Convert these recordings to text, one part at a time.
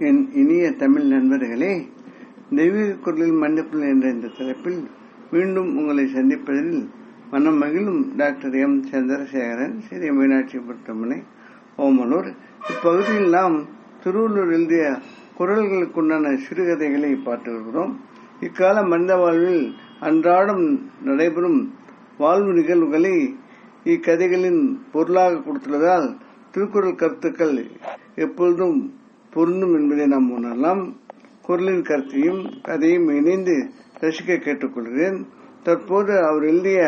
என் இனிய தமிழ் நண்பர்களே, தெய்வீக குரலில் மன்னிப்பு என்ற இந்த தலைப்பில் மீண்டும் உங்களை சந்திப்பதில் மனம் மகிழும் டாக்டர் எம் சந்திரசேகரன், சிறிய மீனாட்சி புத்தமனை, ஓமலூர். இப்பகுதியில் நாம் திருவள்ளுவர் எழுதிய குரல்களுக்குண்டான சிறுகதைகளை பார்த்து வருகிறோம். இக்கால மனித வாழ்வில் அன்றாடம் நடைபெறும் வாழ்வு நிகழ்வுகளை இக்கதைகளின் பொருளாக கொடுத்துள்ளதால் திருக்குறள் கருத்துக்கள் எப்பொழுதும் பொருந்தும் என்பதை நாம் உணரலாம். குரலின் கருத்தையும் கதையும் இணைந்து ரசிக்க கேட்டுக்கொள்கிறேன். தற்போது அவர் எழுதிய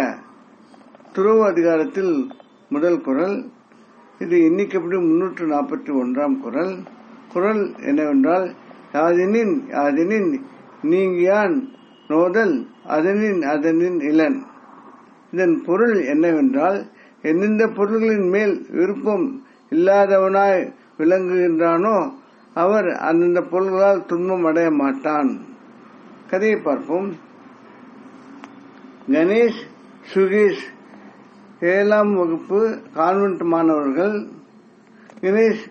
துறவு அதிகாரத்தில் முதல் குரல். இது எண்ணிக்கைப்படி 341 குரல். குரல் என்னவென்றால், யாதெனின் நீங்கியான் நோதல் அதனின் இளன். இதன் பொருள் என்னவென்றால், எந்தெந்த பொருள்களின் மேல் விருப்பம் இல்லாதவனாய் விளங்குகின்றானோ அவர் அந்தந்த பொருள்களால் துன்பம் அடைய மாட்டான். கதையை பார்ப்போம். கணேஷ், சுகேஷ் 7ஆம் வகுப்பு கான்வென்ட் மாணவர்கள். கணேஷ்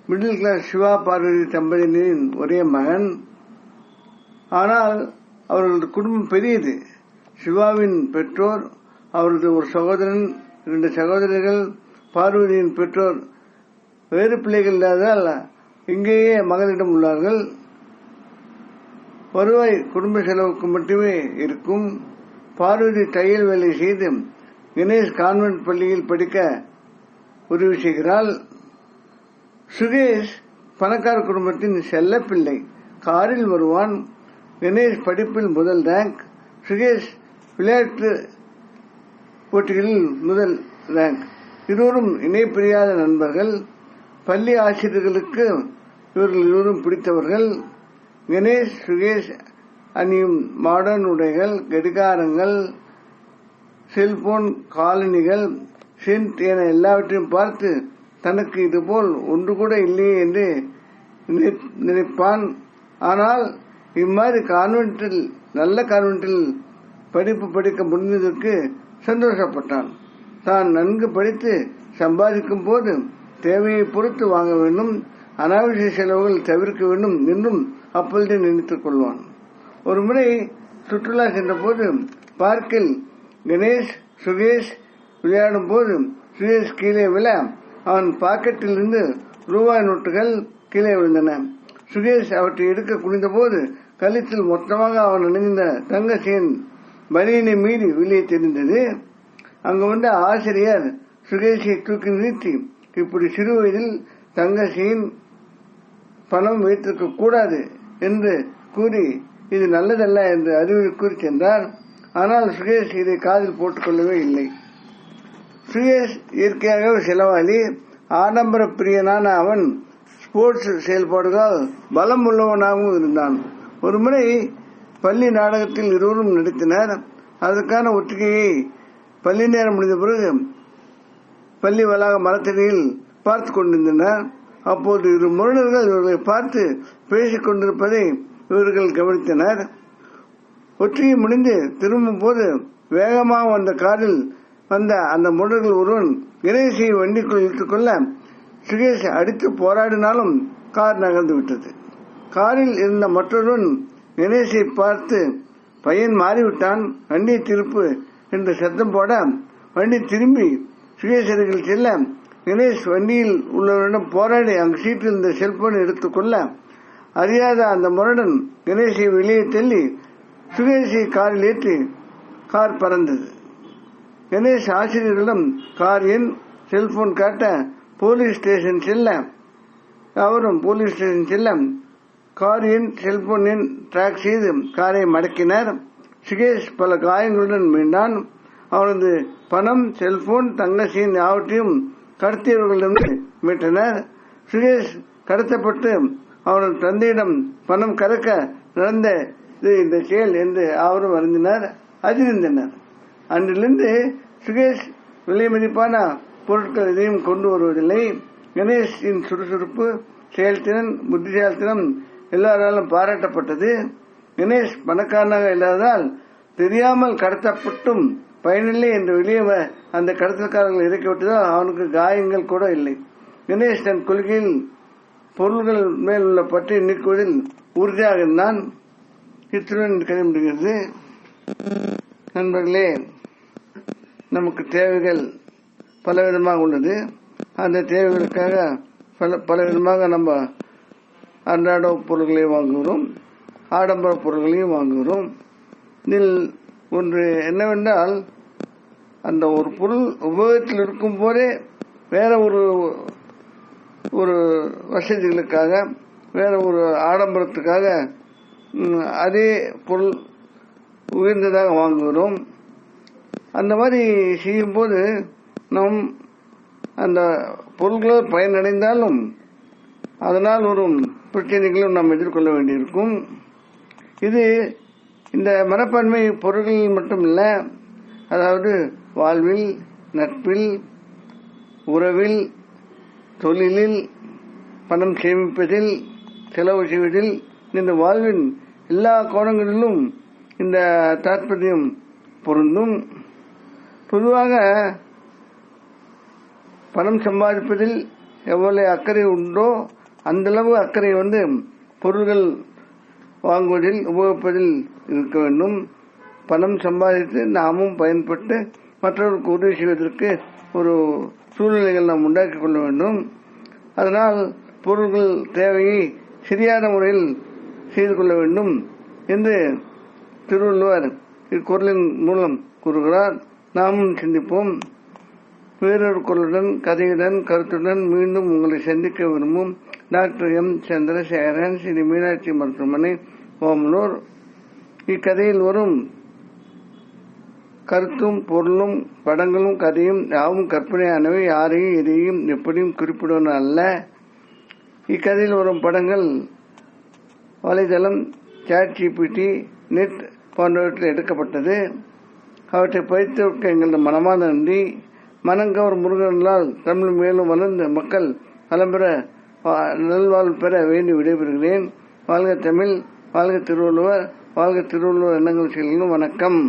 மிடில் கிளாஸ் சிவா பார்வதி தம்பதியினரின் ஒரே மகன். ஆனால் அவர்களது குடும்பம் பெரியது. சிவாவின் பெற்றோர், அவரது ஒரு சகோதரன், 2 சகோதரிகள். பார்வதியின் பெற்றோர் வேறு பிள்ளைகள் இல்லாததால் இங்கேயே மகளிடம் உள்ளார்கள். வருவாய் குடும்ப செலவுக்கு மட்டுமே இருக்கும். பார்வதி தையல் வேலை செய்து கணேஷ் கான்வென்ட் பள்ளியில் படிக்க உதவி செய்கிறாள். சுகேஷ் பணக்கார குடும்பத்தின் செல்ல பிள்ளை. காரில் வருவான். கணேஷ் படிப்பில் முதல் ரேங்க். சுகேஷ் விளையாட்டு போட்டிகளில் முதல் ரேங்க். இருவரும் இணை பிரியாத நண்பர்கள். பள்ளி ஆசிரியர்களுக்கு இவர்கள் இருவரும் பிடித்தவர்கள். கணேஷ், சுகேஷ் அணியும் மாடர்ன் உடைகள், கடிகாரங்கள், செல்போன், காலணிகள், சென்ட் என எல்லாவற்றையும் பார்த்து தனக்கு இதுபோல் ஒன்று கூட இல்லையே என்று நினைப்பான். ஆனால் இம்மாதிரி நல்ல கான்வென்ட்டில் படிப்பு படிக்க முடிந்ததற்கு சந்தோஷப்பட்டான். தான் நன்கு படித்து சம்பாதிக்கும் போது தேவையை பொறுத்து வாங்க வேண்டும், அனாவசிய செலவுகள் தவிர்க்க வேண்டும் என்றும் அப்பொழுது நினைத்துக் கொள்வான். ஒரு முறை சுற்றுலா சென்ற போது பார்க்கில் கணேஷ், சுகேஷ் விளையாடும் போது சுகேஷ் கீழே விழ அவன் பாக்கெட்டில் இருந்து ரூபாய் நோட்டுகள் கீழே விழுந்தன. சுகேஷ் அவற்றை எடுக்க குனிந்த போது கழுத்தில் மொத்தமாக அவன் அணிந்த தங்க செயின் பனியனை மீறி வெளியே தெரிந்தது. அங்கு வந்த ஆசிரியர் சுகேஷை தூக்கி நிறுத்தி, இப்படி சிறு வயதில் தங்க செயின் பணம் வைத்திருக்க கூடாது என்று கூறி இது நல்லதல்ல என்று அறிவுரை கூறி சென்றார். ஆனால் சுகேஷ் இதை காதில் போட்டுக் கொள்ளவே இல்லை. சுகேஷ் இயற்கையாகவே செலவாளி, ஆடம்பர பிரியனான அவன் ஸ்போர்ட்ஸ் செயல்பாடுகளால் பலம் உள்ளவனாகவும் இருந்தான். ஒருமுறை பள்ளி நாடகத்தில் இருவரும் நடித்தனர். அதற்கான ஒத்திகையை பள்ளி நேரம் முடிந்த பிறகு பள்ளி வளாக மரத்தடியில் பார்த்து கொண்டிருந்தனர். அப்போது 2 முரடர்கள் இவர்களை பார்த்து பேசிக் கொண்டிருப்பதை இவர்கள் கவனித்தனர். ஒற்றிகை முடிந்து திரும்பும் போது வேகமாக வந்த காரில் வந்த அந்த முரடர்கள் ஒருவன் கணேஷை வண்டிக்குள் இழுத்துக் கொள்ள சுகேஷ் அடித்து போராடினாலும் கார் நகர்ந்து விட்டது. காரில் இருந்த மற்றொருவன் கணேஷை பார்த்து, பையன் மாறிவிட்டான், வண்டியை திருப்பு என்று சத்தம் போட வண்டி திரும்பி சுகேஷ் அருகில் செல்ல கணேஷ் வண்டியில் உள்ளவரிடம் போராடி அங்கு சீட்டில் இருந்த செல்போனை எடுத்துக்கொள்ள அறியாத அந்த முரடன் கணேஷை வெளியே தள்ளி சுகேஷை காரில் ஏற்றி கார் பறந்தது. கணேஷ் ஆசிரியர்களிடம் கார் எண், செல்போன் காட்ட போலீஸ் ஸ்டேஷன் செல்ல அவரும் போலீஸ் ஸ்டேஷன் செல்ல கார் எண், செல்போன் எண் டிராக் செய்து காரை மடக்கினர். சுகேஷ் பல காயங்களுடன் மீண்டான். அவனது பணம், செல்போன், தங்க செயின் யாவற்றையும் கடத்தியவர்களிடம் மீட்டனர். சுகேஷ் கடத்தப்பட்டு அவனது தந்தையிடம் பணம் கறக்க நடந்தது இந்த செயல் என்று அவரும் அறிந்தனர், அதிர்ந்தனர். அன்றிலிருந்து சுகேஷ் விலை மதிப்பான பொருட்கள் எதையும் கொண்டு வருவதில்லை. கணேஷின் சுறுசுறுப்பு, செயல்திறன், புத்திசாலித்தனம் எல்லாராலும் பாராட்டப்பட்டது. கணேஷ் பணக்காரனாக இல்லாததால் தெரியாமல் கடத்தப்பட்டும் பயனில்லை என்று வெளியே அந்த கடத்தல்காரர்கள் இறக்கிவிட்டதால் அவனுக்கு காயங்கள் கூட இல்லை. கணேஷ் தன் கொள்கையில் பொருள்கள் மேல் உள்ள பற்றை நீக்குவதில் உறுதியாக இருந்தான். இத்துடன் கதை முடிகிறது. நண்பர்களே, நமக்கு தேவைகள் பலவிதமாக உள்ளது. அந்த தேவைகளுக்காக பலவிதமாக நம்ம அன்றாட பொருள்களை வாங்குகிறோம், ஆடம்பர பொருள்களையும் வாங்குகிறோம். இதில் ஒன்று என்னவென்றால், அந்த ஒரு பொருள் உபயோகத்தில் இருக்கும் போதே வேற ஒரு வசதிகளுக்காக, வேற ஒரு ஆடம்பரத்துக்காக அதே பொருள் உயர்ந்ததாக வாங்குகிறோம். அந்த மாதிரி செய்யும்போது நாம் அந்த பொருள்களால் பயனடைந்தாலும் அதனால் வரும் பிரச்சனைகளும் நாம் எதிர்கொள்ள வேண்டியிருக்கும். இது இந்த மனப்பான்மை பொருள்களில் மட்டுமில்ல, அதாவது வாழ்வில், நட்பில், உறவில், தொழிலில், பணம் சேமிப்பதில், செலவு செய்வதில், இந்த வாழ்வின் எல்லா கோணங்களிலும் இந்த தாற்பயம் பொருந்தும். பொதுவாக பணம் சம்பாதிப்பதில் எவ்வளவு அக்கறை உண்டோ அந்த அளவு அக்கறை பொருள்கள் வாங்குவதில், உபயோகிப்பதில் இருக்க வேண்டும். பணம் சம்பாதித்து நாமும் பயன்பட்டு மற்றவர்களுக்கு உதவி செய்வதற்கு ஒரு சூழ்நிலைகள் நாம் உண்டாக்கிக் கொள்ள வேண்டும். அதனால் பொருள்கள் தேவையை சரியான முறையில் செய்து கொள்ள வேண்டும் என்று திருவள்ளுவர் இக்குறளின் மூலம் கூறுகிறார். நாமும் சிந்திப்போம். வேறொரு குரலுடன், கதையுடன், கருத்துடன் மீண்டும் உங்களை சந்திக்க விரும்பும் டாக்டர் எம். சந்திரசேகரன், ஸ்ரீ மீனாட்சி மருத்துவமனை, ஓமலூர். இக்கதையில் வரும் கருத்தும் பொருளும் படங்களும் கதையும் யாவும் கற்பனையானவை, யாரையும் எதையும் எப்படியும் குறிப்பிடுவது அல்ல. இக்கதையில் வரும் படங்கள் வலைதளம், ChatGPT, நெட் போன்றவற்றில் எடுக்கப்பட்டது. அவற்றை பயிற்சிக்க எங்களது மனமான நன்றி. மனங்கவர் முருகனால் தமிழ் மேலும் வளர்ந்த மக்கள் நலம் பெற, நல்வாழ்வு பெற வேண்டி விடைபெறுகிறேன். வாழ்க தமிழ், வாழ்க திருவள்ளுவர், வாழ்க திருவள்ளுவர் எண்ணங்கள் செயல்களும். வணக்கம்.